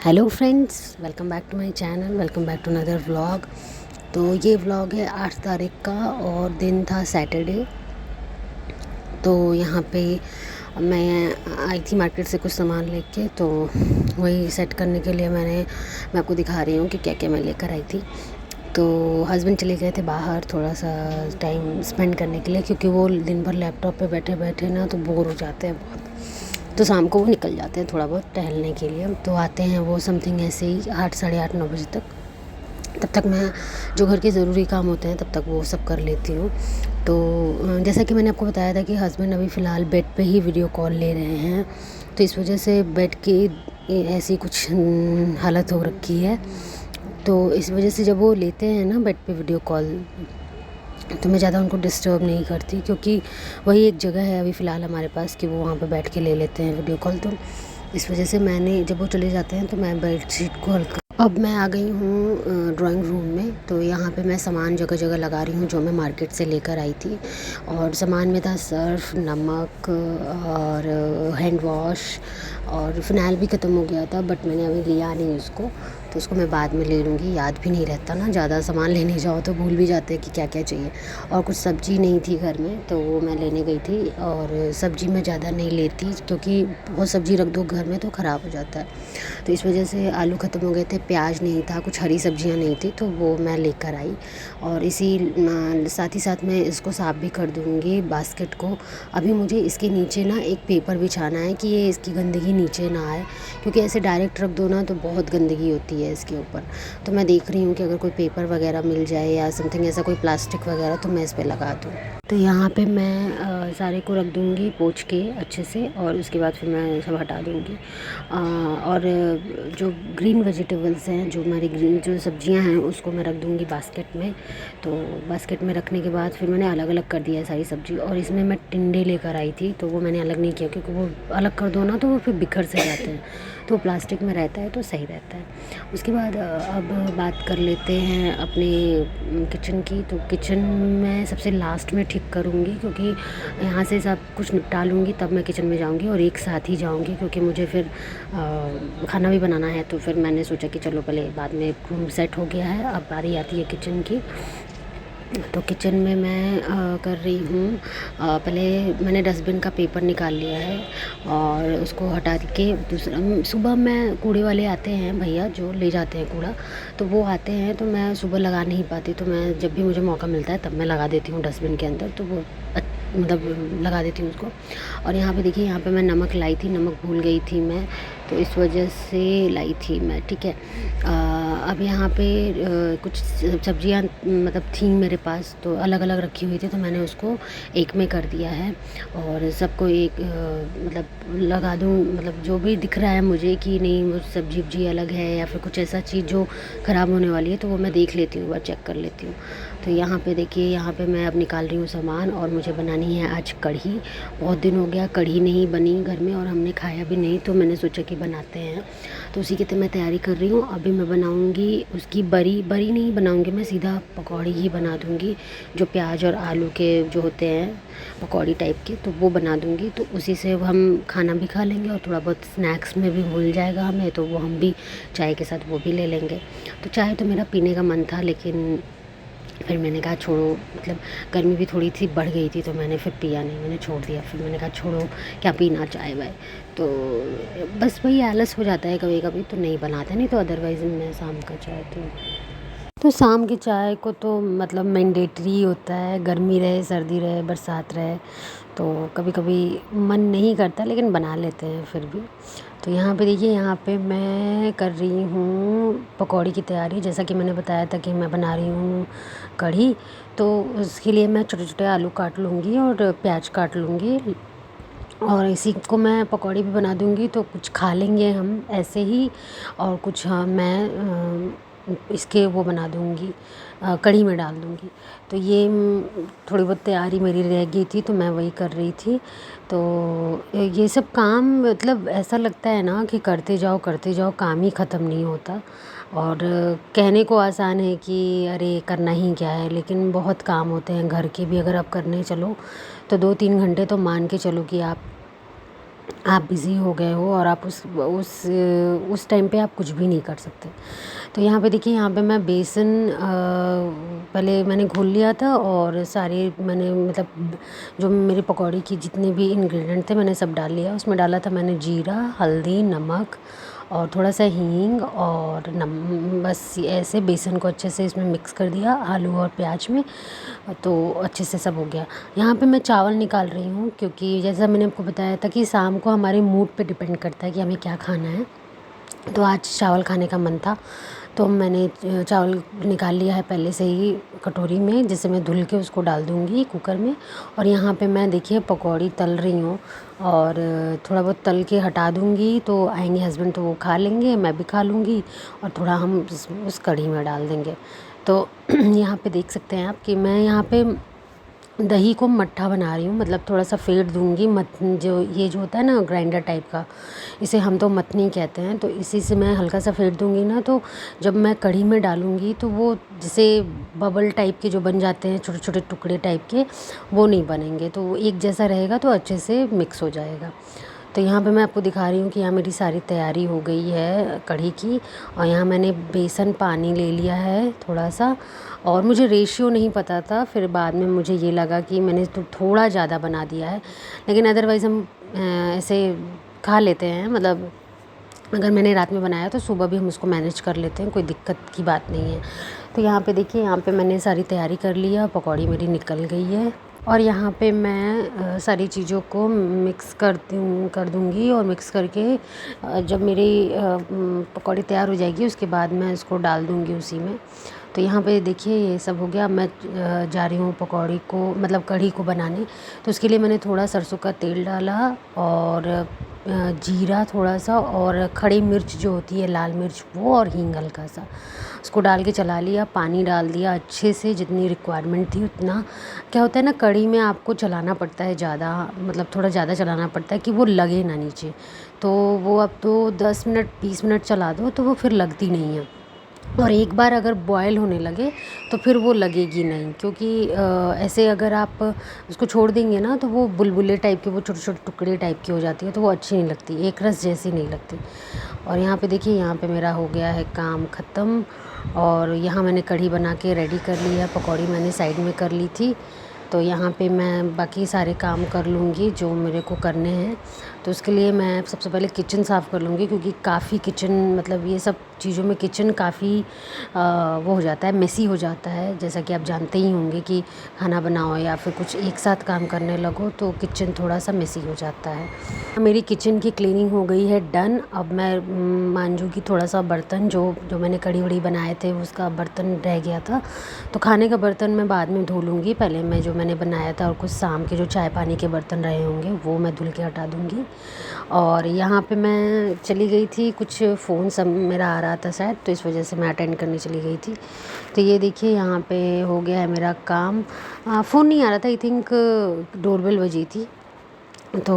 Hello friends, welcome back to my channel. Welcome back to another vlog. तो ये vlog है 8 तारीख का और दिन था सैटरडे। तो यहाँ पे मैं आई थी मार्केट से कुछ सामान लेके, तो वही सेट करने के लिए मैं आपको दिखा रही हूँ कि क्या क्या मैं लेकर आई थी। तो हस्बैंड चले गए थे बाहर थोड़ा सा टाइम स्पेंड करने के लिए, क्योंकि वो दिन भर लैपटॉप पे बैठे बैठे ना तो बोर हो जाते हैं बहुत। तो शाम को वो निकल जाते हैं थोड़ा बहुत टहलने के लिए। तो आते हैं वो समथिंग ऐसे ही 8 साढ़े 8 9 बजे तक। तब तक मैं जो घर के ज़रूरी काम होते हैं तब तक वो सब कर लेती हूँ। तो जैसा कि मैंने आपको बताया था कि हस्बैंड अभी फ़िलहाल बेड पे ही वीडियो कॉल ले रहे हैं, तो इस वजह से बेड की ऐसी कुछ हालत हो रखी है। तो इस वजह से जब वो लेते हैं ना बेड पे वीडियो कॉल, तो मैं ज़्यादा उनको डिस्टर्ब नहीं करती, क्योंकि वही एक जगह है अभी फ़िलहाल हमारे पास कि वो वहाँ पे बैठ के ले लेते हैं वीडियो कॉल। तो इस वजह से मैंने जब वो चले जाते हैं तो मैं बेडशीट को हल्का। अब मैं आ गई हूँ ड्राइंग रूम में। तो यहाँ पे मैं सामान जगह जगह लगा रही हूँ जो मैं मार्केट से लेकर आई थी। और सामान में था सर्फ़, नमक और हैंड वॉश, और फ़िनाइल भी ख़त्म हो गया था बट मैंने अभी लिया नहीं उसको। तो उसको मैं बाद में ले लूँगी, याद भी नहीं रहता ना, ज़्यादा सामान लेने जाओ तो भूल भी जाते हैं कि क्या क्या चाहिए। और कुछ सब्ज़ी नहीं थी घर में तो वो मैं लेने गई थी। और सब्ज़ी मैं ज़्यादा नहीं लेती, क्योंकि बहुत सब्ज़ी रख दो घर में तो ख़राब हो जाता है। तो इस वजह से आलू ख़त्म हो गए थे, प्याज नहीं था, कुछ हरी सब्जियां नहीं थी, तो वो मैं लेकर आई। और इसी साथ ही साथ मैं इसको साफ़ भी कर दूँगी बास्केट को। अभी मुझे इसके नीचे ना एक पेपर बिछाना है कि ये इसकी गंदगी नीचे ना आए, क्योंकि ऐसे डायरेक्ट रख दो ना तो बहुत गंदगी होती है इसके ऊपर। तो मैं देख रही हूँ कि अगर कोई पेपर वगैरह मिल जाए या समथिंग ऐसा कोई प्लास्टिक वगैरह तो मैं इस पे लगा दूँ। तो यहाँ पे मैं सारे को रख दूँगी पोंछ के अच्छे से, और उसके बाद फिर मैं सब हटा दूँगी। और जो ग्रीन वेजिटेबल्स हैं, जो हमारी ग्रीन जो सब्जियां हैं, उसको मैं रख दूँगी बास्केट में। तो बास्केट में रखने के बाद फिर मैंने अलग अलग कर दिया है सारी सब्ज़ी। और इसमें मैं टिंडे लेकर आई थी तो वो मैंने अलग नहीं किया, क्योंकि वो अलग कर दो ना तो वो फिर बिखर से जाते हैं। तो प्लास्टिक में रहता है तो सही रहता है। उसके बाद अब बात कर लेते हैं अपने किचन की। तो किचन में सबसे लास्ट में ठीक करूँगी, क्योंकि यहाँ से सब कुछ निपटा लूँगी तब मैं किचन में जाऊँगी, और एक साथ ही जाऊँगी, क्योंकि मुझे फिर खाना भी बनाना है। तो फिर मैंने सोचा कि चलो पहले बाद में रूम सेट हो गया है, अब बारी आती है किचन की। तो किचन में मैं कर रही हूँ। पहले मैंने डस्टबिन का पेपर निकाल लिया है और उसको हटा के दूसरा सुबह मैं कूड़े वाले आते हैं भैया जो ले जाते हैं कूड़ा, तो वो आते हैं तो मैं सुबह लगा नहीं पाती। तो मैं जब भी मुझे मौका मिलता है तब मैं लगा देती हूँ डस्टबिन के अंदर, तो वो मतलब लगा देती हूँ उसको। और यहाँ पे देखिए, यहाँ पे मैं नमक लाई थी, नमक भूल गई थी मैं, तो इस वजह से लाई थी मैं, ठीक है। अब यहाँ पे कुछ सब्जियाँ मतलब थी मेरे पास, तो अलग अलग रखी हुई थी, तो मैंने उसको एक में कर दिया है। और सबको एक मतलब लगा दूँ, मतलब जो भी दिख रहा है मुझे कि नहीं वो सब्जी वब्जी अलग है या फिर कुछ ऐसा चीज़ जो ख़राब होने वाली है, तो वो मैं देख लेती हूँ, एक बार चेक कर लेती हूँ। तो यहाँ पे देखिए, यहाँ पे मैं अब निकाल रही हूँ सामान, और मुझे बनानी है आज कढ़ी। बहुत दिन हो गया कढ़ी नहीं बनी घर में और हमने खाया भी नहीं, तो मैंने सोचा कि बनाते हैं। तो उसी की तो मैं तैयारी कर रही हूँ। अभी मैं बनाऊँगी उसकी बरी बरी नहीं बनाऊँगी, मैं सीधा पकौड़ी ही बना दूँगी, जो प्याज और आलू के जो होते हैं पकौड़ी टाइप के, तो वो बना दूँगी। तो उसी से हम खाना भी खा लेंगे और थोड़ा बहुत स्नैक्स में भी मिल जाएगा हमें, तो वो हम भी चाय के साथ वो भी ले लेंगे। तो चाय तो मेरा पीने का मन था, लेकिन फिर मैंने कहा छोड़ो, मतलब गर्मी भी थोड़ी सी बढ़ गई थी, तो मैंने फिर पिया नहीं, मैंने छोड़ दिया। फिर मैंने कहा छोड़ो, क्या पीना चाय वाय। तो बस वही आलस हो जाता है कभी कभी, तो नहीं बनाते, नहीं तो अदरवाइज़ मैं शाम का चाय तो शाम की चाय को तो मतलब मैंडेटरी होता है, गर्मी रहे सर्दी रहे बरसात रहे, तो कभी कभी मन नहीं करता लेकिन बना लेते हैं फिर भी। तो यहाँ पे देखिए, यहाँ पे मैं कर रही हूँ पकौड़ी की तैयारी। जैसा कि मैंने बताया था कि मैं बना रही हूँ कढ़ी, तो उसके लिए मैं छोटे छोटे आलू काट लूँगी और प्याज काट लूँगी, और इसी को मैं पकौड़ी भी बना दूँगी। तो कुछ खा लेंगे हम ऐसे ही, और कुछ हाँ मैं इसके वो बना दूँगी, कढ़ी में डाल दूँगी। तो ये थोड़ी बहुत तैयारी मेरी रह गई थी, तो मैं वही कर रही थी। तो ये सब काम मतलब ऐसा लगता है ना कि करते जाओ, काम ही ख़त्म नहीं होता। और कहने को आसान है कि अरे करना ही क्या है, लेकिन बहुत काम होते हैं घर के भी। अगर आप करने चलो तो 2-3 घंटे तो मान के चलो कि आप आप बिज़ी हो गए हो और आप उस टाइम पे आप कुछ भी नहीं कर सकते। तो यहाँ पे देखिए, यहाँ पे मैं बेसन पहले मैंने घोल लिया था और सारे मैंने मतलब जो मेरे पकौड़ी की जितने भी इंग्रेडिएंट थे मैंने सब डाल लिया। उसमें डाला था मैंने जीरा, हल्दी, नमक और थोड़ा सा हींग और बस ऐसे बेसन को अच्छे से इसमें मिक्स कर दिया आलू और प्याज में। तो अच्छे से सब हो गया। यहाँ पे मैं चावल निकाल रही हूँ क्योंकि जैसा मैंने आपको बताया था कि शाम को हमारे मूड पे डिपेंड करता है कि हमें क्या खाना है। तो आज चावल खाने का मन था, तो मैंने चावल निकाल लिया है पहले से ही कटोरी में, जिसे मैं धुल के उसको डाल दूँगी कुकर में। और यहाँ पे मैं देखिए पकौड़ी तल रही हूँ और थोड़ा बहुत तल के हटा दूँगी, तो आएंगे हस्बैंड तो वो खा लेंगे, मैं भी खा लूँगी और थोड़ा हम उस कढ़ी में डाल देंगे। तो यहाँ पे देख सकते हैं आप कि मैं यहाँ पे दही को मट्ठा बना रही हूँ, मतलब थोड़ा सा फेंट दूँगी। जो ये जो होता है ना ग्राइंडर टाइप का, इसे हम तो मथनी कहते हैं। तो इसी से मैं हल्का सा फेंट दूँगी ना, तो जब मैं कढ़ी में डालूँगी तो वो जैसे बबल टाइप के जो बन जाते हैं छोटे छोटे टुकड़े टाइप के, वो नहीं बनेंगे। तो वो एक जैसा रहेगा तो अच्छे से मिक्स हो जाएगा। तो यहाँ पे मैं आपको दिखा रही हूँ कि यहाँ मेरी सारी तैयारी हो गई है कढ़ी की। और यहाँ मैंने बेसन पानी ले लिया है थोड़ा सा, और मुझे रेशियो नहीं पता था, फिर बाद में मुझे ये लगा कि मैंने तो थोड़ा ज़्यादा बना दिया है। लेकिन अदरवाइज़ हम ऐसे खा लेते हैं, मतलब अगर मैंने रात में बनाया तो सुबह भी हम उसको मैनेज कर लेते हैं, कोई दिक्कत की बात नहीं है। तो यहाँ पे देखिए, यहाँ पे मैंने सारी तैयारी कर लिया, पकौड़ी मेरी निकल गई है। और यहाँ पे मैं सारी चीज़ों को मिक्स कर दूँगी और मिक्स करके जब मेरी पकौड़ी तैयार हो जाएगी उसके बाद मैं इसको डाल दूँगी उसी में। तो यहाँ पे देखिए ये सब हो गया। मैं जा रही हूँ पकौड़ी को मतलब कढ़ी को बनाने। तो उसके लिए मैंने थोड़ा सरसों का तेल डाला और जीरा थोड़ा सा और खड़ी मिर्च जो होती है लाल मिर्च वो, और हींग हल्का सा, उसको डाल के चला लिया। पानी डाल दिया अच्छे से, जितनी रिक्वायरमेंट थी उतना। क्या होता है ना, कढ़ी में आपको चलाना पड़ता है ज़्यादा, मतलब थोड़ा ज़्यादा चलाना पड़ता है कि वो लगे ना नीचे। तो वो अब तो 10 मिनट 20 मिनट चला दो तो वो फिर लगती नहीं है। और एक बार अगर बॉयल होने लगे तो फिर वो लगेगी नहीं, क्योंकि ऐसे अगर आप उसको छोड़ देंगे ना तो वो बुलबुले टाइप के, वो छोटे छोटे टुकड़े टाइप की हो जाती है, तो वो अच्छी नहीं लगती, एक रस जैसी नहीं लगती। और यहाँ पे देखिए, यहाँ पे मेरा हो गया है काम ख़त्म। और यहाँ मैंने कढ़ी बना के रेडी कर ली है, पकौड़ी मैंने साइड में कर ली थी। तो यहाँ पे मैं बाकी सारे काम कर लूँगी जो मेरे को करने हैं। तो उसके लिए मैं सबसे पहले किचन साफ़ कर लूँगी, क्योंकि काफ़ी किचन, मतलब ये सब चीज़ों में किचन काफ़ी वो हो जाता है, मेसी हो जाता है। जैसा कि आप जानते ही होंगे कि खाना बनाओ या फिर कुछ एक साथ काम करने लगो तो किचन थोड़ा सा मेसी हो जाता है। मेरी किचन की क्लीनिंग हो गई है डन। अब मैं मांजूँगी थोड़ा सा बर्तन, जो मैंने कढ़ी वड़ी बनाए थे उसका बर्तन रह गया था। तो खाने का बर्तन मैं बाद में धो लूँगी, पहले मैं जो मैंने बनाया था और कुछ शाम के जो चाय पानी के बर्तन रहे होंगे वो मैं धुल के हटा दूँगी। और यहाँ पे मैं चली गई थी, कुछ फ़ोन सब मेरा आ रहा था शायद, तो इस वजह से मैं अटेंड करने चली गई थी। तो ये देखिए यहाँ पे हो गया है मेरा काम। फ़ोन नहीं आ रहा था, आई थिंक डोरबेल बजी थी। तो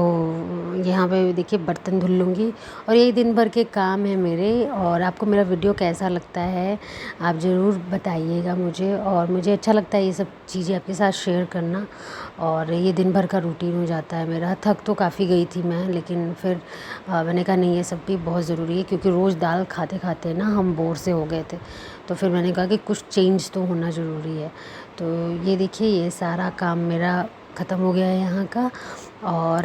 यहाँ पे देखिए बर्तन धुल लूँगी। और यही दिन भर के काम है मेरे। और आपको मेरा वीडियो कैसा लगता है आप ज़रूर बताइएगा मुझे, और मुझे अच्छा लगता है ये सब चीज़ें आपके साथ शेयर करना। और ये दिन भर का रूटीन हो जाता है मेरा। थक तो काफ़ी गई थी मैं, लेकिन फिर मैंने कहा नहीं, ये सब भी बहुत ज़रूरी है, क्योंकि रोज़ दाल खाते खाते ना हम बोर से हो गए थे। तो फिर मैंने कहा कि कुछ चेंज तो होना ज़रूरी है। तो ये देखिए, ये सारा काम मेरा ख़त्म हो गया है यहाँ का। और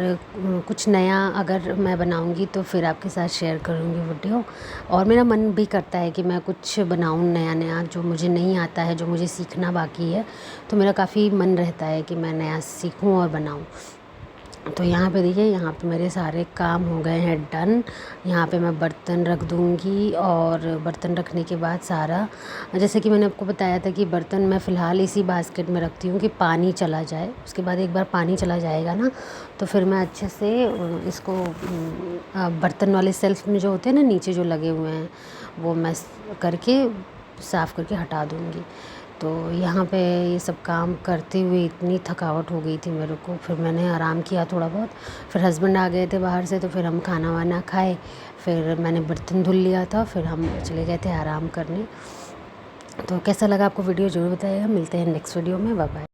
कुछ नया अगर मैं बनाऊँगी तो फिर आपके साथ शेयर करूँगी वीडियो। और मेरा मन भी करता है कि मैं कुछ बनाऊँ नया नया, जो मुझे नहीं आता है, जो मुझे सीखना बाकी है। तो मेरा काफ़ी मन रहता है कि मैं नया सीखूँ और बनाऊँ। तो यहाँ पे देखिए, यहाँ पे मेरे सारे काम हो गए हैं डन। यहाँ पे मैं बर्तन रख दूँगी, और बर्तन रखने के बाद सारा, जैसे कि मैंने आपको बताया था कि बर्तन मैं फ़िलहाल इसी बास्केट में रखती हूँ कि पानी चला जाए। उसके बाद एक बार पानी चला जाएगा ना, तो फिर मैं अच्छे से इसको बर्तन वाले सेल्फ में जो होते हैं ना नीचे जो लगे हुए हैं, वो मैं करके साफ़ करके हटा दूँगी। तो यहाँ पे ये सब काम करते हुए इतनी थकावट हो गई थी मेरे को, फिर मैंने आराम किया थोड़ा बहुत। फिर हस्बैंड आ गए थे बाहर से, तो फिर हम खाना वाना खाए, फिर मैंने बर्तन धुल लिया था, फिर हम चले गए थे आराम करने। तो कैसा लगा आपको वीडियो ज़रूर बताइएगा। मिलते हैं नेक्स्ट वीडियो में, बाय बाय।